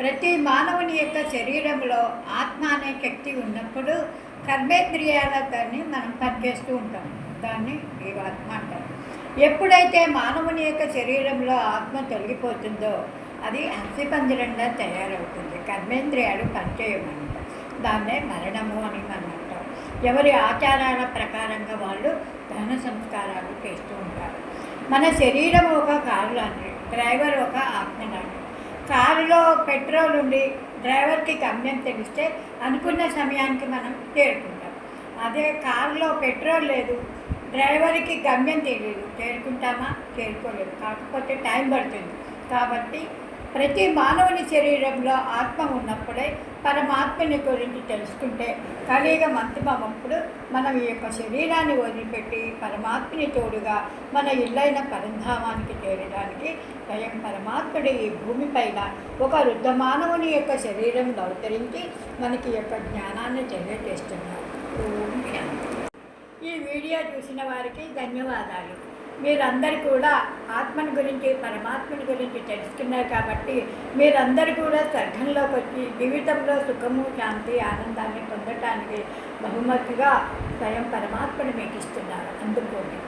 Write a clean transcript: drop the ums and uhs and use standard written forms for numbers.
ప్రతి మానవుని యొక్క శరీరంలో ఆత్మ అనే శక్తి ఉన్నప్పుడు కర్మేంద్రియాలతోని మనం పనిచేస్తూ ఉంటాం. దాన్ని జీవాత్మ అంటారు. ఎప్పుడైతే మానవుని యొక్క శరీరంలో ఆత్మ తొలగిపోతుందో అది అస్థిపంజరంగా తయారవుతుంది. కర్మేంద్రియాలు పనిచేయమంట. దాన్నే మరణము అని మనం అంటాం. ఎవరి ఆచారాల ప్రకారంగా వాళ్ళు దహన సంస్కారాలు చేస్తూ ఉంటారు. మన శరీరం ఒక కారు లాంటిది, డ్రైవర్ ఒక ఆత్మ లాంటిది. కారులో పెట్రోల్ ఉండి డ్రైవర్కి గమ్యం తెలిస్తే అనుకున్న సమయానికి మనం చేరుకుంటాం. అదే కారులో పెట్రోల్ లేదు, డ్రైవర్కి గమ్యం తెలియదు, చేరుకుంటామా? చేరుకోలేదు. కాకపోతే టైం పడుతుంది. కాబట్టి ప్రతి మానవుని శరీరంలో ఆత్మ ఉన్నప్పుడే పరమాత్మని గురించి తెలుసుకుంటే కలియుగం అంతిమప్పుడు మనం ఈ యొక్క శరీరాన్ని వదిలిపెట్టి పరమాత్మని తోడుగా మన ఇల్లైన పరంధామానికి చేరడానికి స్వయం పరమాత్ముడు ఈ భూమిపైన ఒక వృద్ధ మానవుని యొక్క శరీరంలో అవతరించి మనకి యొక్క జ్ఞానాన్ని తెలియజేస్తున్నారు. ఓం శాంతి. ఈ వీడియో చూసిన వారికి ధన్యవాదాలు. మీరందరూ కూడా ఆత్మని గురించి పరమాత్మని గురించి తెలుసుకున్నారు కాబట్టి మీరందరూ కూడా స్వర్గంలోకి వచ్చి జీవితంలో సుఖము శాంతి ఆనందాన్ని పొందటానికి బహుమతిగా స్వయం పరమాత్మని మీకు ఇస్తున్నారు. అందుకోండి.